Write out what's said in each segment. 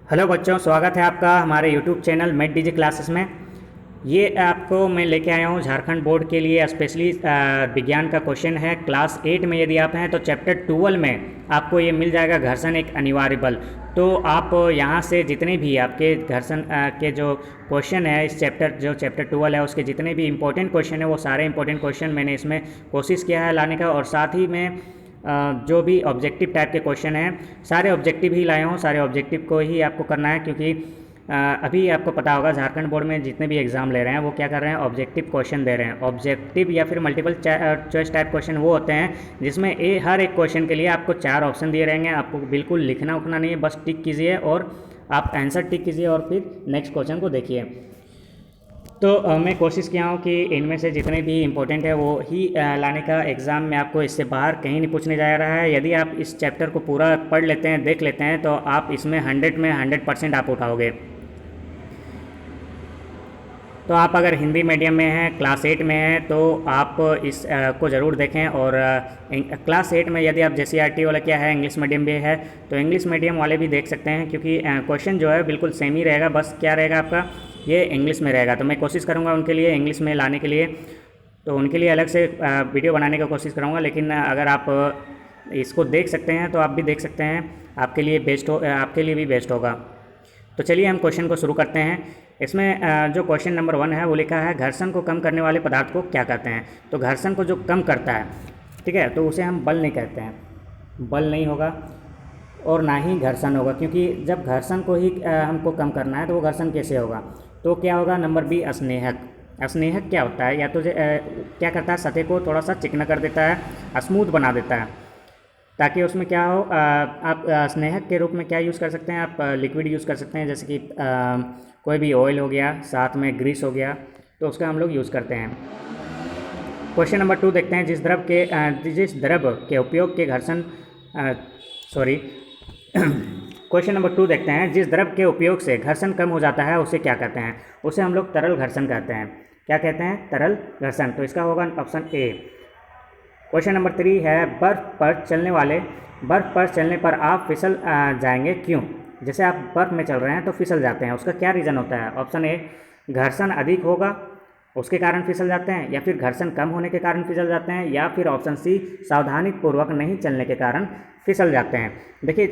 Hello बच्चों, स्वागत है आपका हमारे YouTube channel Met DG classes में। ये आपको मैं लेके आया हूँ झारखंड बोर्ड के लिए स्पेशली विज्ञान का क्वेश्चन है। क्लास 8 में यदि आप हैं तो चैप्टर 12 में आपको ये मिल जाएगा, घर्षण एक अनिवार्य बल। तो आप यहाँ से जितने भी आपके घर्षण के जो क्वेश्चन है इस चैप्टर 12 है उसके जितने भी इंपॉर्टेंट क्वेश्चन है वो सारे इंपॉर्टेंट क्वेश्चन मैंने इसमें कोशिश किया है लाने का। और साथ ही में जो भी ऑब्जेक्टिव टाइप के क्वेश्चन हैं सारे ऑब्जेक्टिव ही लाया हूँ, सारे ऑब्जेक्टिव को ही आपको करना है। क्योंकि अभी आपको पता होगा झारखंड बोर्ड में जितने भी एग्ज़ाम ले रहे हैं वो क्या कर रहे हैं, ऑब्जेक्टिव क्वेश्चन दे रहे हैं। ऑब्जेक्टिव या फिर मल्टीपल चॉइस टाइप क्वेश्चन वो होते हैं जिसमें हर एक क्वेश्चन के लिए आपको 4 ऑप्शन दिए रहेंगे। आपको बिल्कुल लिखना उखना नहीं है, बस टिक कीजिए और आप आंसर टिक कीजिए और फिर नेक्स्ट क्वेश्चन को देखिए। तो मैं कोशिश किया हूँ कि इनमें से जितने भी इम्पोर्टेंट है वो ही लाने का। एग्ज़ाम में आपको इससे बाहर कहीं नहीं पूछने जा रहा है। यदि आप इस चैप्टर को पूरा पढ़ लेते हैं, देख लेते हैं, तो आप इसमें 100 में 100% आप उठाओगे। तो आप अगर हिंदी मीडियम में हैं, क्लास 8 में हैं, तो आप इस को ज़रूर देखें। और क्लास 8 में यदि आप JCRT वाला क्या है, इंग्लिश मीडियम भी है, तो इंग्लिश मीडियम वाले भी देख सकते हैं। क्योंकि क्वेश्चन जो है बिल्कुल सेम ही रहेगा, बस क्या रहेगा आपका, ये इंग्लिश में रहेगा। तो मैं कोशिश करूँगा उनके लिए इंग्लिश में लाने के लिए, तो उनके लिए अलग से वीडियो बनाने का कोशिश करूँगा। लेकिन अगर आप इसको देख सकते हैं तो आप भी देख सकते हैं, आपके लिए आपके लिए भी बेस्ट होगा। तो चलिए हम क्वेश्चन को शुरू करते हैं। इसमें जो क्वेश्चन नंबर 1 है वो लिखा है, घर्षण को कम करने वाले पदार्थ को क्या कहते हैं। तो घर्षण को जो कम करता है, ठीक है, तो उसे हम बल नहीं कहते हैं, बल नहीं होगा और ना ही घर्षण होगा। क्योंकि जब घर्षण को ही हमको कम करना है तो वो घर्षण कैसे होगा। तो क्या होगा, नंबर बी, स्नेहक। स्नेहक क्या होता है, या तो क्या करता है, सतह को थोड़ा सा चिकना कर देता है, स्मूथ बना देता है, ताकि उसमें क्या हो, आप स्नेहक के रूप में क्या यूज़ कर सकते हैं, आप लिक्विड यूज़ कर सकते हैं। जैसे कि कोई भी ऑयल हो गया, साथ में ग्रीस हो गया, तो उसका हम लोग यूज़ करते हैं। क्वेश्चन नंबर 2 देखते हैं, जिस द्रव के उपयोग के घर्षण सॉरी क्वेश्चन नंबर 2 देखते हैं, जिस द्रव के उपयोग से घर्षण कम हो जाता है उसे क्या कहते हैं। उसे हम लोग तरल घर्षण कहते हैं। क्या कहते हैं, तरल घर्षण। तो इसका होगा ऑप्शन ए। क्वेश्चन नंबर 3 है, बर्फ़ पर चलने पर आप फिसल जाएंगे, क्यों। जैसे आप बर्फ़ में चल रहे हैं तो फिसल जाते हैं, उसका क्या रीज़न होता है। ऑप्शन ए, घर्षण अधिक होगा उसके कारण फिसल जाते हैं, या फिर घर्षण कम होने के कारण फिसल जाते हैं, या फिर ऑप्शन सी, सावधानीपूर्वक नहीं चलने के कारण फिसल जाते हैं। देखिए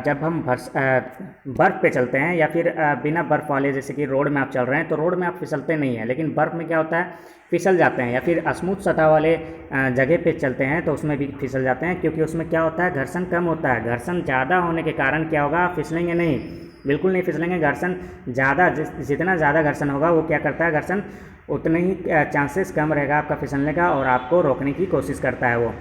जब हम बर्फ़ पे चलते हैं या फिर बिना बर्फ़ वाले, जैसे कि रोड में आप चल रहे हैं, तो रोड में आप फिसलते नहीं हैं, लेकिन बर्फ़ में क्या होता है, फिसल जाते हैं। या फिर स्मूथ सतह वाले जगह पे चलते हैं तो उसमें भी फिसल जाते हैं, क्योंकि उसमें क्या होता है, घर्षण कम होता है। घर्षण ज़्यादा होने के कारण क्या होगा, आप फिसलेंगे नहीं, बिल्कुल नहीं फिसलेंगे। घर्षण ज़्यादा, जितना ज़्यादा घर्षण होगा वो क्या करता है, घर्षण उतने ही चांसेस कम रहेगा आपका फिसलने का, और आपको रोकने की कोशिश करता है वो।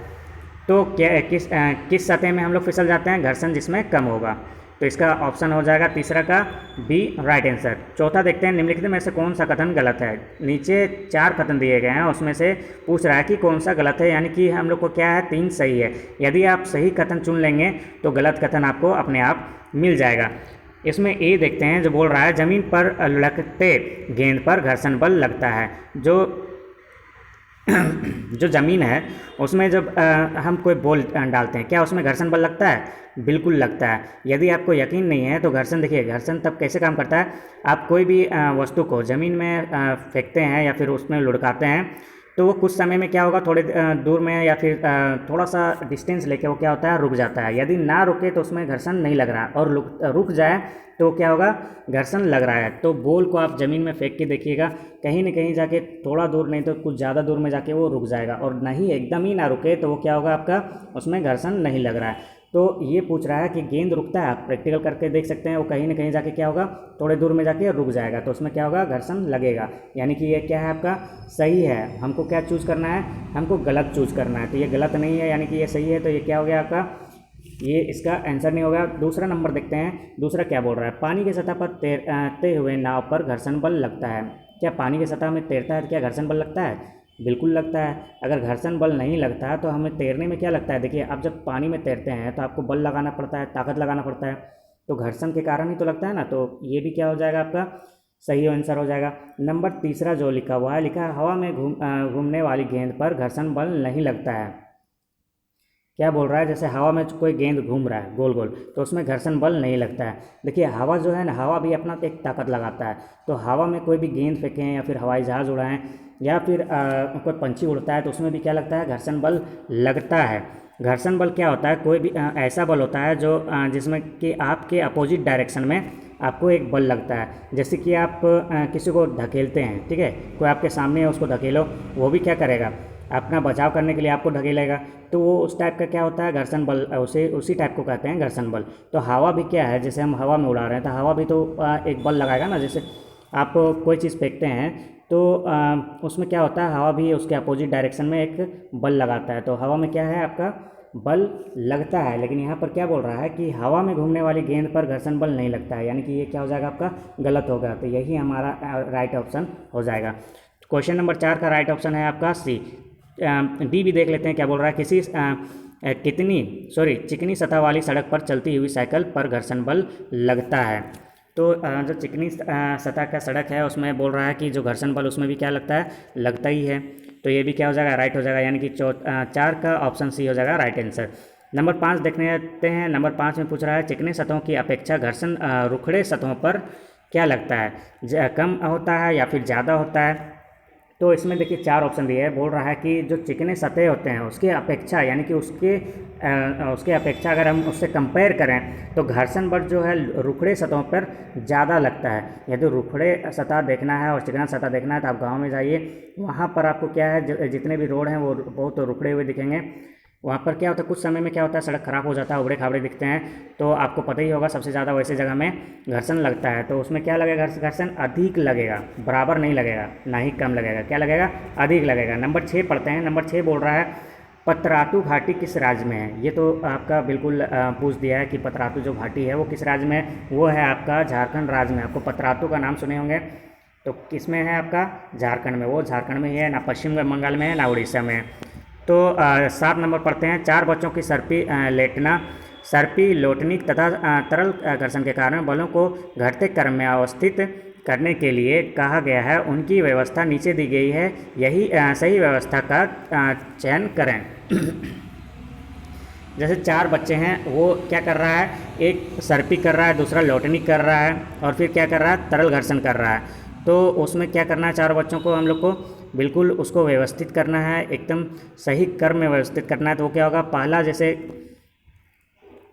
तो किस सतह में हम लोग फिसल जाते हैं, घर्षण जिसमें कम होगा। तो इसका ऑप्शन हो जाएगा तीसरा का बी, राइट आंसर। चौथा देखते हैं, निम्नलिखित में से कौन सा कथन गलत है। नीचे 4 कथन दिए गए हैं, उसमें से पूछ रहा है कि कौन सा गलत है, यानी कि हम लोग को क्या है, 3 सही है। यदि आप सही कथन चुन लेंगे तो गलत कथन आपको अपने आप मिल जाएगा। इसमें ए देखते हैं, जो बोल रहा है, ज़मीन पर लुढ़कते गेंद पर घर्षण बल लगता है। जो जो ज़मीन है उसमें जब हम कोई बॉल डालते हैं, क्या उसमें घर्षण बल लगता है, बिल्कुल लगता है। यदि आपको यकीन नहीं है तो घर्षण देखिए, घर्षण तब कैसे काम करता है, आप कोई भी वस्तु को ज़मीन में फेंकते हैं या फिर उसमें लुढ़काते हैं, तो वो कुछ समय में क्या होगा, थोड़े दूर में या फिर थोड़ा सा डिस्टेंस लेके वो क्या होता है, रुक जाता है। यदि ना रुके तो उसमें घर्षण नहीं लग रहा, और रुक जाए तो क्या होगा, घर्षण लग रहा है। तो बॉल को आप ज़मीन में फेंक के देखिएगा, कहीं न कहीं जाके, थोड़ा दूर नहीं तो कुछ ज़्यादा दूर में जाके वो रुक जाएगा, और नहीं एकदम ही ना रुके तो वो क्या होगा, आपका उसमें घर्षण नहीं लग रहा है। तो ये पूछ रहा है कि गेंद रुकता है, आप प्रैक्टिकल करके देख सकते हैं, वो कहीं ना कहीं जाके क्या होगा, थोड़े दूर में जाके रुक जाएगा, तो उसमें क्या होगा, घर्षण लगेगा। यानी कि ये क्या है, आपका सही है। हमको क्या चूज़ करना है, हमको गलत चूज़ करना है। तो ये गलत नहीं है, यानी कि ये सही है। तो ये क्या हो गया आपका, ये इसका आंसर नहीं होगा। दूसरा नंबर देखते हैं, दूसरा क्या बोल रहा है, पानी की सतह पर तैरते हुए नाव पर घर्षण बल लगता है। क्या पानी की सतह में तैरता है तो क्या घर्षण बल लगता है, बिल्कुल लगता है। अगर घर्षण बल नहीं लगता है तो हमें तैरने में क्या लगता है, देखिए आप जब पानी में तैरते हैं तो आपको बल लगाना पड़ता है, ताकत लगाना पड़ता है, तो घर्षण के कारण ही तो लगता है ना। तो ये भी क्या हो जाएगा, आपका सही आंसर हो जाएगा। नंबर तीसरा जो लिखा हुआ है, लिखा है, हवा में घूमने वाली गेंद पर घर्षण बल नहीं लगता है। क्या बोल रहा है, जैसे हवा में कोई गेंद घूम रहा है गोल गोल, तो उसमें घर्षण बल नहीं लगता है। देखिए हवा जो है ना, हवा भी अपना एक ताकत लगाता है। तो हवा में कोई भी गेंद फेंकें या फिर हवाई जहाज़ उड़ाएं या फिर कोई पंछी उड़ता है, तो उसमें भी क्या लगता है, घर्षण बल लगता है। घर्षण बल क्या होता है, कोई भी ऐसा बल होता है जो जिसमें कि आपके अपोजिट डायरेक्शन में आपको एक बल लगता है। जैसे कि आप किसी को धकेलते हैं, ठीक है, कोई आपके सामने है उसको धकेलो, वो भी क्या करेगा, अपना बचाव करने के लिए आपको ढकेलेगा। तो वो उस टाइप का क्या होता है, घर्षण बल, उसी टाइप को कहते हैं घर्षण बल। तो हवा भी क्या है, जैसे हम हवा में उड़ा रहे हैं तो हवा भी तो एक बल लगाएगा ना। जैसे आप कोई चीज़ फेंकते हैं तो उसमें क्या होता है, हवा भी उसके अपोजिट डायरेक्शन में एक बल लगाता है। तो हवा में क्या है, आपका बल लगता है। लेकिन यहाँ पर क्या बोल रहा है कि हवा में घूमने वाली गेंद पर घर्षण बल नहीं लगता है, यानी कि ये क्या हो जाएगा, आपका गलत होगा। तो यही हमारा राइट ऑप्शन हो जाएगा। क्वेश्चन नंबर 4 का राइट ऑप्शन है आपका सी। डी भी देख लेते हैं क्या बोल रहा है, चिकनी सतह वाली सड़क पर चलती हुई साइकिल पर घर्षण बल लगता है। तो जो चिकनी सतह का सड़क है उसमें बोल रहा है कि जो घर्षण बल उसमें भी क्या लगता है, लगता ही है। तो ये भी क्या हो जाएगा, राइट हो जाएगा, यानी कि 4 का ऑप्शन सी हो जाएगा राइट आंसर। नंबर 5 देखने आते हैं। नंबर 5 में पूछ रहा है चिकनी सतहों की अपेक्षा घर्षण रुखड़े सतहों पर क्या लगता है, कम होता है या फिर ज़्यादा होता है। तो इसमें देखिए 4 ऑप्शन दिए हैं। बोल रहा है कि जो चिकने सतह होते हैं उसके अपेक्षा, यानी कि उसके अपेक्षा अगर हम उससे कंपेयर करें तो घर्षण बल जो है रुखड़े सतहों पर ज़्यादा लगता है। यदि रुखड़े सतह देखना है और चिकना सतह देखना है तो आप गांव में जाइए, वहाँ पर आपको क्या है, जितने भी रोड हैं वो बहुत रुखड़े हुए दिखेंगे। वहाँ पर क्या होता है, कुछ समय में क्या होता है, सड़क खराब हो जाता है, उबड़े खाबड़े दिखते हैं। तो आपको पता ही होगा सबसे ज़्यादा वैसे जगह में घर्षण लगता है। तो उसमें क्या लगेगा, घर्षण अधिक लगेगा, बराबर नहीं लगेगा, ना ही कम लगेगा, क्या लगेगा, अधिक लगेगा। नंबर 6 पढ़ते हैं। नंबर 6 बोल रहा है पतरातू घाटी किस राज्य में है। ये तो आपका बिल्कुल पूछ दिया है कि पतरातू जो घाटी है वो किस राज्य में है। वो है आपका झारखंड राज्य में। आपको पतरातू का नाम सुने होंगे, तो किस में है, आपका झारखंड में। वो झारखंड में ही है, ना पश्चिम बंगाल में है, ना उड़ीसा में है। तो 7 नंबर पढ़ते हैं। 4 बच्चों की सर्पी लोटनी तथा तरल घर्षण के कारण बलों को घटते क्रम में अवस्थित करने के लिए कहा गया है, उनकी व्यवस्था नीचे दी गई है, यही सही व्यवस्था का चयन करें। जैसे 4 बच्चे हैं, वो क्या कर रहा है, एक सर्पी कर रहा है, दूसरा लोटनी कर रहा है और फिर क्या कर रहा है, तरल घर्षण कर रहा है। तो उसमें क्या करना है, 4 बच्चों को हम लोग को बिल्कुल उसको व्यवस्थित करना है, एकदम सही क्रम में व्यवस्थित करना है। तो वो क्या होगा, पहला जैसे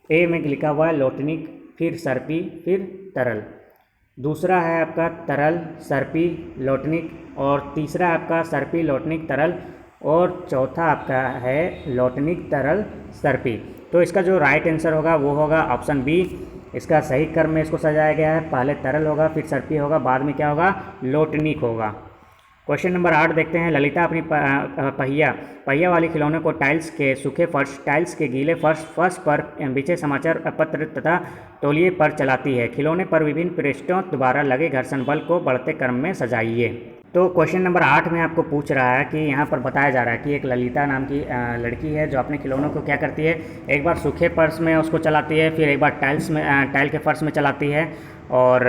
ए में लिखा हुआ है लोटनिक, फिर सर्पी, फिर तरल। दूसरा है आपका तरल सर्पी लोटनिक, और तीसरा आपका सर्पी लोटनिक तरल, और चौथा आपका है लोटनिक तरल सर्पी। तो इसका जो राइट आंसर होगा वो होगा ऑप्शन बी। इसका सही क्रम में इसको सजाया गया है, पहले तरल होगा, फिर सर्पी होगा, बाद में क्या होगा, लोटनिक होगा। क्वेश्चन नंबर 8 देखते हैं। ललिता अपनी पहिया वाली खिलौने को टाइल्स के सूखे फर्श, टाइल्स के गीले फर्श पर बिछे समाचार पत्र तथा तौलिए पर चलाती है। खिलौने पर विभिन्न पृष्ठों द्वारा लगे घर्षण बल को बढ़ते क्रम में सजाइए। तो क्वेश्चन नंबर 8 में आपको पूछ रहा है कि यहाँ पर बताया जा रहा है कि एक ललिता नाम की लड़की है जो अपने खिलौनों को क्या करती है, एक बार सूखे फर्श में उसको चलाती है, फिर एक बार टाइल के फर्श में चलाती है, और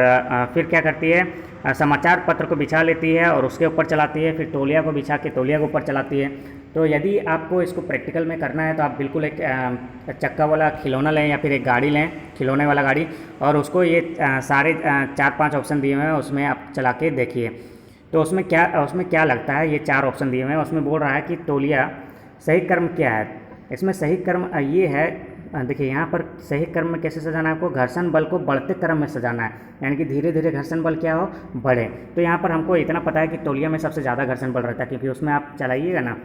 फिर क्या करती है, समाचार पत्र को बिछा लेती है और उसके ऊपर चलाती है, फिर तौलिया को बिछा के तौलिया के ऊपर चलाती है। तो यदि आपको इसको प्रैक्टिकल में करना है तो आप बिल्कुल एक चक्का वाला खिलौना लें या फिर एक गाड़ी लें, खिलौने वाला गाड़ी, और उसको ये सारे 4-5 ऑप्शन दिए हुए हैं उसमें आप चला के देखिए। तो उसमें क्या लगता है, ये 4 ऑप्शन दिए हुए हैं, उसमें बोल रहा है कि तौलिया सही क्रम क्या है। इसमें सही क्रम ये है, देखिए यहाँ पर सही क्रम में कैसे सजाना है, आपको घर्षण बल को बढ़ते क्रम में सजाना है, यानी कि धीरे धीरे घर्षण बल क्या हो, बढ़े। तो यहाँ पर हमको इतना पता है कि तौलिया में सबसे ज़्यादा घर्षण बल रहता है, क्योंकि उसमें आप चलाइएगा ना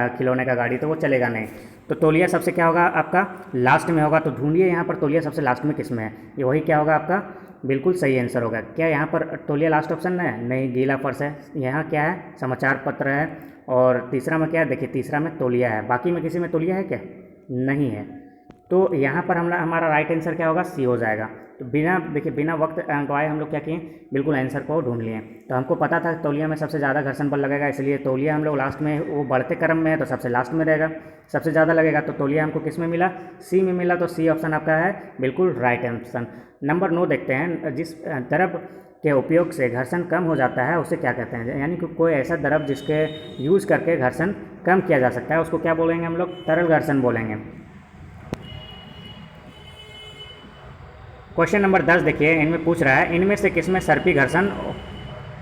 खिलौने का गाड़ी तो वो चलेगा नहीं। तो तौलिया सबसे क्या होगा, आपका लास्ट में होगा। तो ढूंढिए यहाँ पर तौलिया सबसे लास्ट में किस में है, ये वही क्या होगा, आपका बिल्कुल सही आंसर होगा। क्या यहाँ पर तौलिया लास्ट ऑप्शन है, नहीं, गीला फर्श है। यहाँ क्या है, समाचार पत्र है, और तीसरा में क्या है, देखिए तीसरा में तौलिया है, बाकी में किसी में तौलिया है क्या, नहीं है। तो यहाँ पर हमारा राइट आंसर क्या होगा, सी हो जाएगा। तो बिना वक्त गवाए हम लोग क्या किए, बिल्कुल आंसर को ढूंढ लिए। तो हमको पता था तौलिया में सबसे ज़्यादा घर्षण बल लगेगा, इसलिए तौलिया हम लोग लास्ट में, वो बढ़ते क्रम में है तो सबसे लास्ट में रहेगा, सबसे ज़्यादा लगेगा। तो तौलिया हमको किस में मिला, सी में मिला। तो सी ऑप्शन आपका है बिल्कुल राइट ऑप्शन। नंबर 9 देखते हैं। जिस द्रव के उपयोग से घर्षण कम हो जाता है उसे क्या कहते हैं, यानी कि कोई ऐसा द्रव जिसके यूज़ करके घर्षण कम किया जा सकता है उसको क्या बोलेंगे हम लोग, तरल घर्षण बोलेंगे। क्वेश्चन नंबर 10 देखिए, इनमें पूछ रहा है इनमें से किसमें सर्पी घर्षण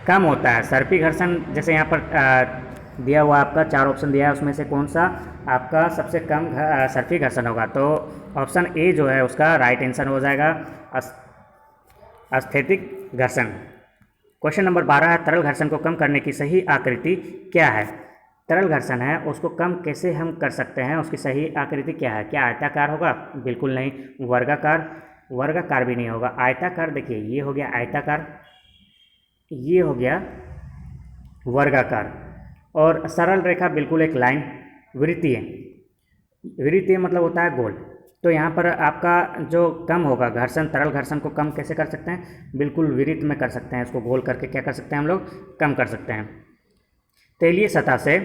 कम होता है। सर्पी घर्षण जैसे यहाँ पर दिया हुआ आपका 4 ऑप्शन दिया है, उसमें से कौन सा आपका सबसे कम सर्पी घर्षण होगा। तो ऑप्शन ए जो है उसका राइट आंसर हो जाएगा, अस्थैतिक घर्षण। क्वेश्चन नंबर 12 है तरल घर्षण को कम करने की सही आकृति क्या है। तरल घर्षण है उसको कम कैसे हम कर सकते हैं, उसकी सही आकृति क्या है। क्या आयताकार होगा? बिल्कुल नहीं। वर्गाकार भी नहीं होगा। आयताकार, देखिए ये हो गया आयताकार, ये हो गया वर्गाकार, और सरल रेखा बिल्कुल एक लाइन। वृत्तीय मतलब होता है गोल। तो यहाँ पर आपका जो कम होगा घर्षण, तरल घर्षण को कम कैसे कर सकते हैं? बिल्कुल वृत्त में कर सकते हैं, इसको गोल करके क्या कर सकते हैं हम लोग? कम कर सकते हैं। तैलीय सतह से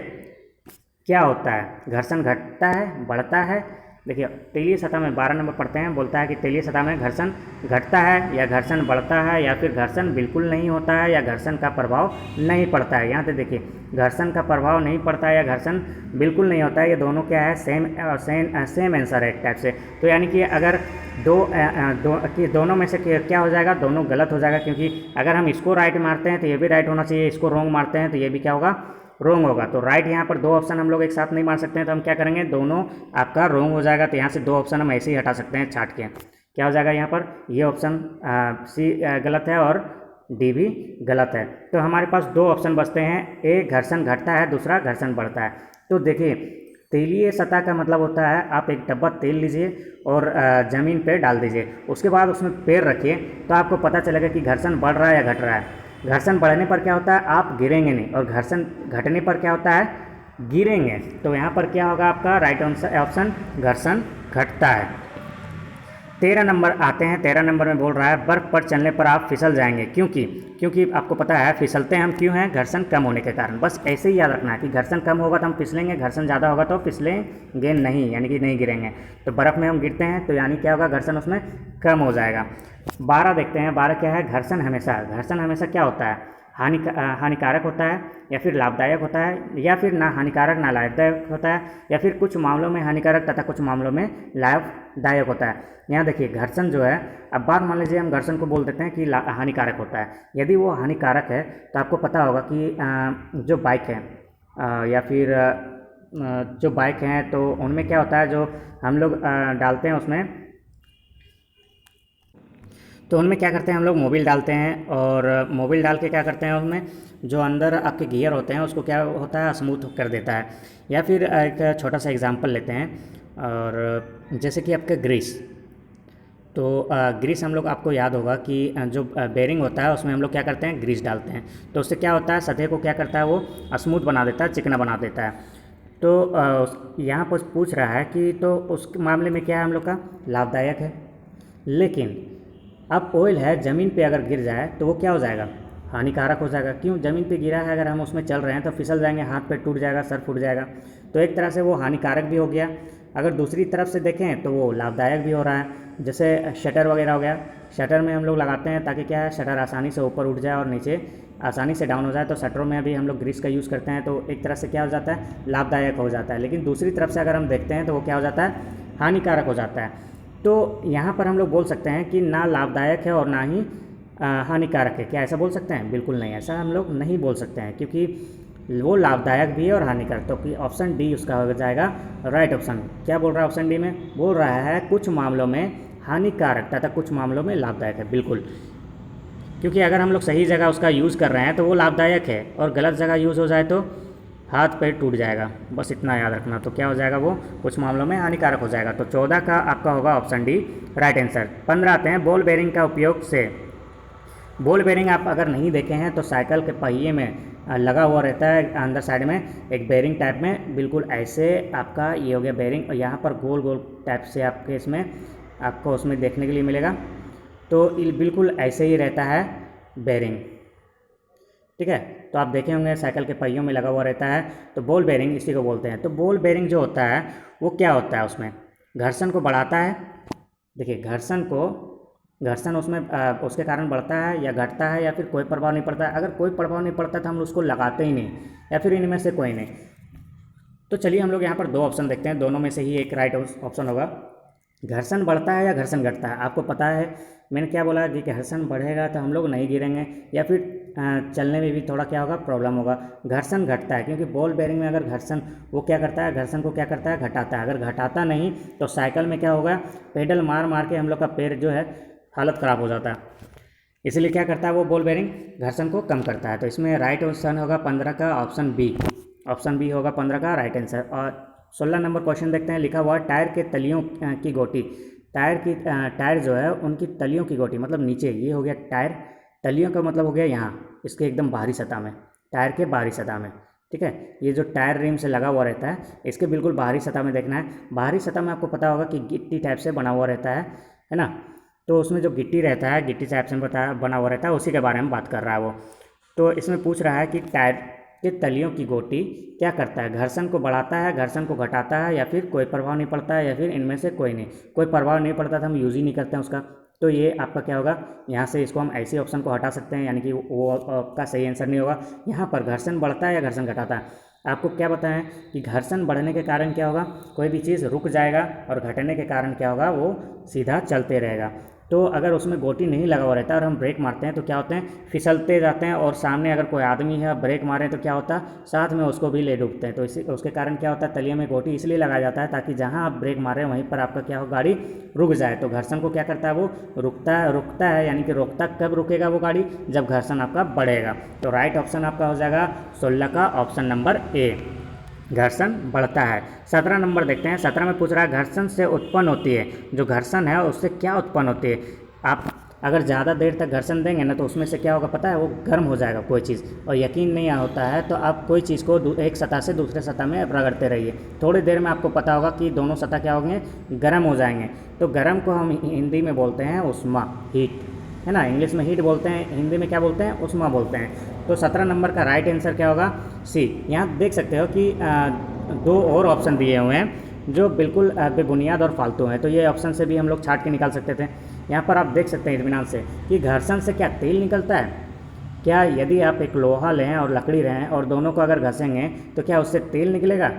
क्या होता है? घर्षण घटता है, बढ़ता है। देखिए तैलीय सतह में 12 नंबर पढ़ते हैं, बोलता है कि तैलीय सतह में घर्षण घटता है या घर्षण बढ़ता है या फिर घर्षण बिल्कुल नहीं होता है या घर्षण का प्रभाव नहीं पड़ता है। यहाँ पे देखिए घर्षण का प्रभाव नहीं पड़ता है या घर्षण बिल्कुल नहीं होता है, ये दोनों क्या है? सेम आंसर है एक टाइप से। तो यानी कि अगर दोनों में से क्या हो जाएगा? दोनों गलत हो जाएगा, क्योंकि अगर हम इसको राइट मारते हैं तो ये भी राइट होना चाहिए, इसको रॉन्ग मारते हैं तो ये भी क्या होगा? रोंग होगा। तो राइट यहाँ पर 2 ऑप्शन हम लोग एक साथ नहीं मार सकते हैं, तो हम क्या करेंगे? दोनों आपका रोंग हो जाएगा। तो यहाँ से 2 ऑप्शन हम ऐसे ही हटा सकते हैं छाट के। क्या हो जाएगा यहाँ पर? ये ऑप्शन सी गलत है और डी भी गलत है। तो हमारे पास 2 ऑप्शन बचते हैं, एक घर्षण घटता है, दूसरा घर्षण बढ़ता है। तो देखिए तैलीय सतह का मतलब होता है आप एक डब्बा तेल लीजिए और ज़मीन पे डाल दीजिए, उसके बाद उसमें पैर रखिए तो आपको पता चलेगा कि घर्षण बढ़ रहा है या घट रहा है। घर्षण बढ़ने पर क्या होता है? आप गिरेंगे नहीं, और घर्षण घटने पर क्या होता है? गिरेंगे। तो यहाँ पर क्या होगा आपका राइट ऑप्शन? घर्षण घटता है। 13 नंबर आते हैं। 13 नंबर में बोल रहा है बर्फ़ पर चलने पर आप फिसल जाएंगे, क्योंकि आपको पता है फिसलते हैं हम क्यों हैं? घर्षण कम होने के कारण। बस ऐसे ही याद रखना है कि घर्षण कम होगा तो हम फिसलेंगे, घर्षण ज़्यादा होगा तो फिसलेंगे नहीं, यानी कि नहीं गिरेंगे। तो बर्फ़ में हम गिरते हैं तो यानी क्या होगा? घर्षण उसमें कम हो जाएगा। 12 देखते हैं। 12 क्या है? घर्षण हमेशा क्या होता है? हानिकारक होता है या फिर लाभदायक होता है, या फिर ना हानिकारक ना लाभदायक होता है, या फिर कुछ मामलों में हानिकारक तथा कुछ मामलों में लाभदायक होता है। यहाँ देखिए घर्षण जो है, अब बात मान लीजिए हम घर्षण को बोल देते हैं कि हानिकारक होता है। यदि वो हानिकारक है तो आपको पता होगा कि जो बाइक है या फिर जो बाइक हैं तो उनमें क्या होता है, जो हम लोग डालते हैं उसमें, तो उनमें क्या करते हैं हम लोग? मोबिल डालते हैं, और मोबिल डाल के क्या करते हैं उसमें जो अंदर आपके गियर होते हैं उसको क्या होता है? स्मूथ कर देता है। या फिर एक छोटा सा एग्जांपल लेते हैं, और जैसे कि आपका ग्रीस, तो ग्रीस हम लोग, आपको याद होगा कि जो बेरिंग होता है उसमें हम लोग क्या करते हैं? ग्रीस डालते हैं। तो उससे क्या होता है? सतह को क्या करता है? वो स्मूथ बना देता है, चिकना बना देता है। तो यहाँ पर पूछ रहा है कि तो उस मामले में क्या है हम लोग का? लाभदायक है। लेकिन अब ऑयल है, ज़मीन पे अगर गिर जाए तो वो क्या हो जाएगा? हानिकारक हो जाएगा। क्यों? ज़मीन पे गिरा है, अगर हम उसमें चल रहे हैं तो फिसल जाएंगे, हाथ पैर टूट जाएगा, सर फूट जाएगा। तो एक तरह से वो हानिकारक भी हो गया। अगर दूसरी तरफ से देखें तो वो लाभदायक भी हो रहा है। जैसे शटर वगैरह हो गया, शटर में हम लोग लगाते हैं ताकि क्या है? शटर आसानी से ऊपर उठ जाए और नीचे आसानी से डाउन हो जाए। तो शटरों में भी हम लोग ग्रीस का यूज़ करते हैं, तो एक तरह से क्या हो जाता है? लाभदायक हो जाता है। लेकिन दूसरी तरफ से अगर हम देखते हैं तो वो क्या हो जाता है? हानिकारक हो जाता है। तो यहाँ पर हम लोग बोल सकते हैं कि ना लाभदायक है और ना ही हानिकारक है। क्या ऐसा बोल सकते हैं? बिल्कुल नहीं, ऐसा हम लोग नहीं बोल सकते हैं, क्योंकि वो लाभदायक भी है और हानिकारक। तो कि ऑप्शन डी उसका हो जाएगा राइट ऑप्शन। क्या बोल रहा है ऑप्शन डी में? बोल रहा है कुछ मामलों में हानिकारक तथा कुछ मामलों में लाभदायक है। बिल्कुल, क्योंकि अगर हम लोग सही जगह उसका यूज़ कर रहे हैं तो वो लाभदायक है, और गलत जगह यूज़ हो जाए तो हाथ पैर टूट जाएगा। बस इतना याद रखना। तो क्या हो जाएगा? वो कुछ मामलों में हानिकारक हो जाएगा। तो 14 का आपका होगा ऑप्शन डी राइट आंसर। 15 आते हैं बॉल बेरिंग का उपयोग से। बॉल बेरिंग आप अगर नहीं देखे हैं तो साइकिल के पहिए में लगा हुआ रहता है, अंदर साइड में एक बेरिंग टाइप में, बिल्कुल ऐसे आपका ये हो गया बेरिंग, और यहाँ पर गोल गोल टाइप से आपके इसमें आपको उसमें देखने के लिए मिलेगा। तो बिल्कुल ऐसे ही रहता है बेरिंग, ठीक है। तो आप देखे होंगे साइकिल के पहियों में लगा हुआ रहता है, तो बॉल बेरिंग इसी को बोलते हैं। तो बॉल बेरिंग जो होता है वो क्या होता है? उसमें घर्षण को बढ़ाता है। देखिए घर्षण उसमें उसके कारण बढ़ता है या घटता है, या फिर कोई प्रभाव नहीं पड़ता है। अगर कोई प्रभाव नहीं पड़ता तो हम उसको लगाते ही नहीं, या फिर इनमें से कोई नहीं। तो चलिए हम लोग यहाँ पर 2 ऑप्शन देखते हैं, दोनों में से ही एक राइट ऑप्शन होगा। घर्षण बढ़ता है या घर्षण घटता है? आपको पता है मैंने क्या बोला कि घर्षण बढ़ेगा तो हम लोग नहीं गिरेंगे या फिर चलने में भी थोड़ा क्या होगा, प्रॉब्लम होगा। घर्षण घटता है क्योंकि बॉल बेयरिंग में अगर घर्षण वो क्या करता है, घर्षण को क्या करता है, घटाता है। अगर घटाता नहीं तो साइकिल में क्या होगा, पेडल मार मार के हम लोग का पैर जो है हालत ख़राब हो जाता है। इसलिए क्या करता है वो बॉल बेयरिंग, घर्षण को कम करता है। तो इसमें राइट ऑप्शन होगा 15 का ऑप्शन बी। ऑप्शन बी होगा 15 का राइट आंसर। और 16 नंबर क्वेश्चन देखते हैं। लिखा हुआ टायर के तलियों की गोटी। टायर जो है उनकी तलियों की गोटी मतलब नीचे, ये हो गया टायर। तलियों का मतलब हो गया यहाँ इसके एकदम बाहरी सतह में, टायर के बाहरी सतह में। ठीक है, ये जो टायर रिम से लगा हुआ रहता है इसके बिल्कुल बाहरी सतह में देखना है। बाहरी सतह में आपको पता होगा कि गिट्टी टाइप से बना हुआ रहता है ना। तो उसमें जो गिट्टी रहता है, गिट्टी टाइप से बना हुआ रहता है, उसी के बारे में बात कर रहा है वो। तो इसमें पूछ रहा है कि टायर के तलियों की गोटी क्या करता है, घर्षण को बढ़ाता है, घर्षण को घटाता है, या फिर कोई प्रभाव नहीं पड़ता है, या फिर इनमें से कोई नहीं। कोई प्रभाव नहीं पड़ता तो हम यूज़ ही नहीं करते हैं उसका। तो ये आपका क्या होगा, यहाँ से इसको हम ऐसे ऑप्शन को हटा सकते हैं, यानी कि वो आपका सही आंसर नहीं होगा। यहाँ पर घर्षण बढ़ता है या घर्षण घटाता है, आपको क्या बताएं कि घर्षण बढ़ने के कारण क्या होगा, कोई भी चीज़ रुक जाएगा, और घटने के कारण क्या होगा, वो सीधा चलते रहेगा। तो अगर उसमें गोटी नहीं लगा हुआ रहता और हम ब्रेक मारते हैं तो क्या होते हैं, फिसलते जाते हैं, और सामने अगर कोई आदमी है ब्रेक मारे तो क्या होता है, साथ में उसको भी ले डूबते हैं। तो इसी उसके कारण क्या होता है, तलिए में गोटी इसलिए लगाया जाता है ताकि जहां आप ब्रेक मारे वहीं पर आपका क्या हो, गाड़ी रुक जाए। तो घर्षण को क्या करता है, वो रुकता है, यानी कि रोकता कब रुकेगा वो गाड़ी, जब घर्षण आपका बढ़ेगा। तो राइट ऑप्शन आपका हो जाएगा 16 का ऑप्शन नंबर ए, घर्षण बढ़ता है। 17 नंबर देखते हैं। 17 में पूछ रहा है घर्षण से उत्पन्न होती है, जो घर्षण है उससे क्या उत्पन्न होती है। आप अगर ज़्यादा देर तक घर्षण देंगे ना तो उसमें से क्या होगा पता है, वो गर्म हो जाएगा कोई चीज़, और यकीन नहीं होता है तो आप कोई चीज़ को एक सतह से दूसरे सतह में रगड़ते रहिए, थोड़ी देर में आपको पता होगा कि दोनों सतह क्या होंगे, गर्म हो जाएंगे। तो गर्म को हम हिंदी में बोलते हैं उष्मा, हीट, है ना। इंग्लिश में हीट बोलते हैं, हिंदी में क्या बोलते हैं, उष्मा बोलते हैं। तो 17 नंबर का राइट आंसर क्या होगा, सी। यहाँ देख सकते हो कि दो और ऑप्शन दिए हुए हैं जो बिल्कुल बेबुनियाद और फालतू हैं, तो ये ऑप्शन से भी हम लोग छाट के निकाल सकते थे। यहाँ पर आप देख सकते हैं इत्मीनान से कि घर्षण से क्या तेल निकलता है क्या। यदि आप एक लोहा लें और लकड़ी रहें और दोनों को अगर घसेंगे तो क्या उससे तेल निकलेगा,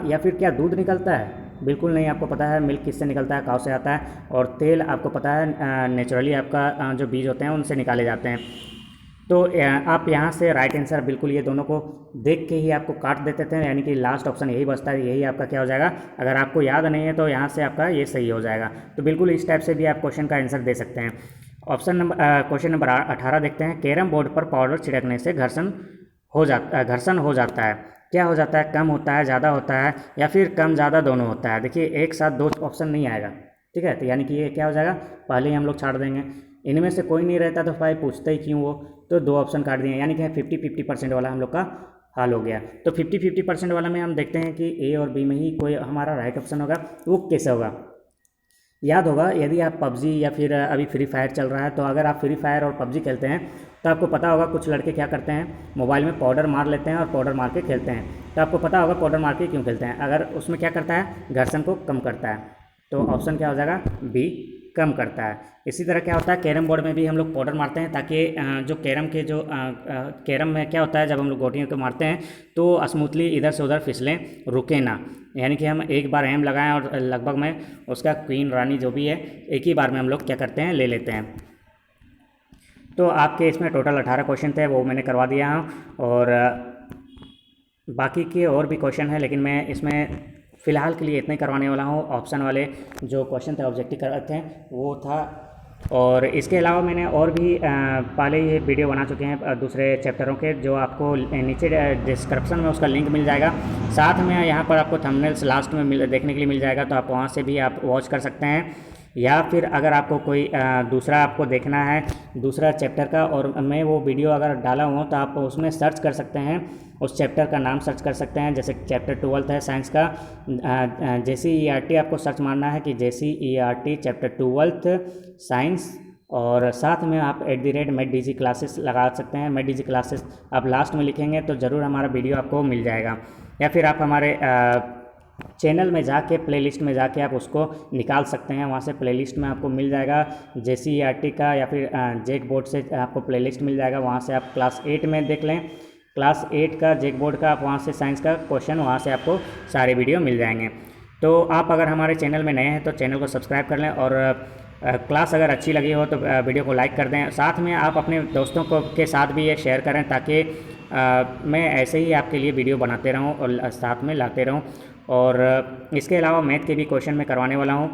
या फिर क्या दूध निकलता है, बिल्कुल नहीं। आपको पता है मिल्क किससे निकलता है, काऊ से आता है, और तेल आपको पता है नेचुरली आपका जो बीज होते हैं उनसे निकाले जाते हैं। तो आप यहाँ से राइट आंसर बिल्कुल ये दोनों को देख के ही आपको काट देते थे, यानी कि लास्ट ऑप्शन यही बचता है, यही आपका क्या हो जाएगा। अगर आपको याद नहीं है तो यहाँ से आपका ये सही हो जाएगा। तो बिल्कुल इस टाइप से भी आप क्वेश्चन का आंसर दे सकते हैं। क्वेश्चन नंबर 18 देखते हैं। कैरम बोर्ड पर पाउडर छिड़कने से घर्षण हो जाता है, क्या हो जाता है, कम होता है, ज़्यादा होता है, या फिर कम ज़्यादा दोनों होता है। देखिए एक साथ दो ऑप्शन नहीं आएगा, ठीक है। तो यानी कि ये क्या हो जाएगा, पहले ही हम लोग छाड़ देंगे। इनमें से कोई नहीं रहता तो भाई पूछते ही क्यों वो, तो दो ऑप्शन काट दिए, यानी कि 50-50% वाला हम लोग का हाल हो गया। तो 50-50% वाला में हम देखते हैं कि ए और बी में ही कोई हमारा राइट ऑप्शन होगा। वो कैसे होगा, याद होगा यदि आप पबजी या फिर अभी फ्री फायर चल रहा है, तो अगर आप फ्री फायर और पबजी खेलते हैं तो आपको पता होगा कुछ लड़के क्या करते हैं, मोबाइल में पाउडर मार लेते हैं और पाउडर मार के खेलते हैं। तो आपको पता होगा पाउडर मार के क्यों खेलते हैं, अगर उसमें क्या करता है, घर्षण को कम करता है। तो ऑप्शन क्या हो जाएगा, बी, कम करता है। इसी तरह क्या होता है, कैरम बोर्ड में भी हम लोग पाउडर मारते हैं ताकि जो कैरम के जो कैरम में क्या होता है, जब हम लोग गोटियों को मारते हैं तो स्मूथली इधर से उधर फिसलें, रुके ना। यानी कि हम एक बार एम लगाएं और लगभग में उसका क्वीन रानी जो भी है एक ही बार में हम लोग क्या करते हैं, ले लेते हैं। तो आपके इसमें टोटल 18 क्वेश्चन थे, वो मैंने करवा दिया हूँ, और बाकी के और भी क्वेश्चन हैं, लेकिन मैं इसमें फ़िलहाल के लिए इतना ही करवाने वाला हूँ। ऑप्शन वाले जो क्वेश्चन थे ऑब्जेक्टिव कर थे वो था, और इसके अलावा मैंने और भी पहले ही वीडियो बना चुके हैं दूसरे चैप्टरों के, जो आपको नीचे डिस्क्रिप्शन में उसका लिंक मिल जाएगा। साथ में यहाँ पर आपको थंबनेल्स लास्ट में देखने के लिए मिल जाएगा, तो आप वहाँ से भी आप वॉच कर सकते हैं। या फिर अगर आपको कोई दूसरा आपको देखना है दूसरा चैप्टर का, और मैं वो वीडियो अगर डाला हूँ तो आप उसमें सर्च कर सकते हैं, उस चैप्टर का नाम सर्च कर सकते हैं। जैसे चैप्टर 12 है साइंस का, JCERT आपको सर्च मारना है कि JCERT चैप्टर 12 साइंस, और साथ में आप @MedDG क्लासेस लगा सकते हैं। MedDG क्लासेस आप लास्ट में लिखेंगे तो ज़रूर हमारा वीडियो आपको मिल जाएगा। या फिर आप हमारे चैनल में जाके प्लेलिस्ट में जाके आप उसको निकाल सकते हैं, वहाँ से प्लेलिस्ट में आपको मिल जाएगा JCERT का, या फिर जैक बोर्ड से आपको प्लेलिस्ट मिल जाएगा, वहाँ से आप क्लास 8 में देख लें, क्लास 8 का जैक बोर्ड का, आप वहाँ से साइंस का क्वेश्चन, वहाँ से आपको सारे वीडियो मिल जाएंगे। तो आप अगर हमारे चैनल में नए हैं तो चैनल को सब्सक्राइब कर लें, और क्लास अगर अच्छी लगी हो तो वीडियो को लाइक कर दें। साथ में आप अपने दोस्तों को के साथ भी ये शेयर करें ताकि मैं ऐसे ही आपके लिए वीडियो बनाते रहूं और साथ में लाते रहूं। और इसके अलावा मैथ के भी क्वेश्चन मैं करवाने वाला हूं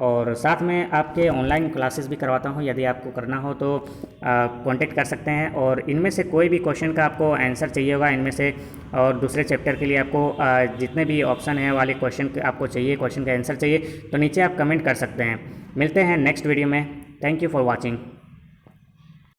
और साथ में आपके ऑनलाइन क्लासेस भी करवाता हूं। यदि आपको करना हो तो कांटेक्ट कर सकते हैं। और इनमें से कोई भी क्वेश्चन का आपको आंसर चाहिए होगा इनमें से, और दूसरे चैप्टर के लिए आपको जितने भी ऑप्शन हैं वाले क्वेश्चन आपको चाहिए, क्वेश्चन का आंसर चाहिए, तो नीचे आप कमेंट कर सकते हैं। मिलते हैं नेक्स्ट वीडियो में। Thank you for watching.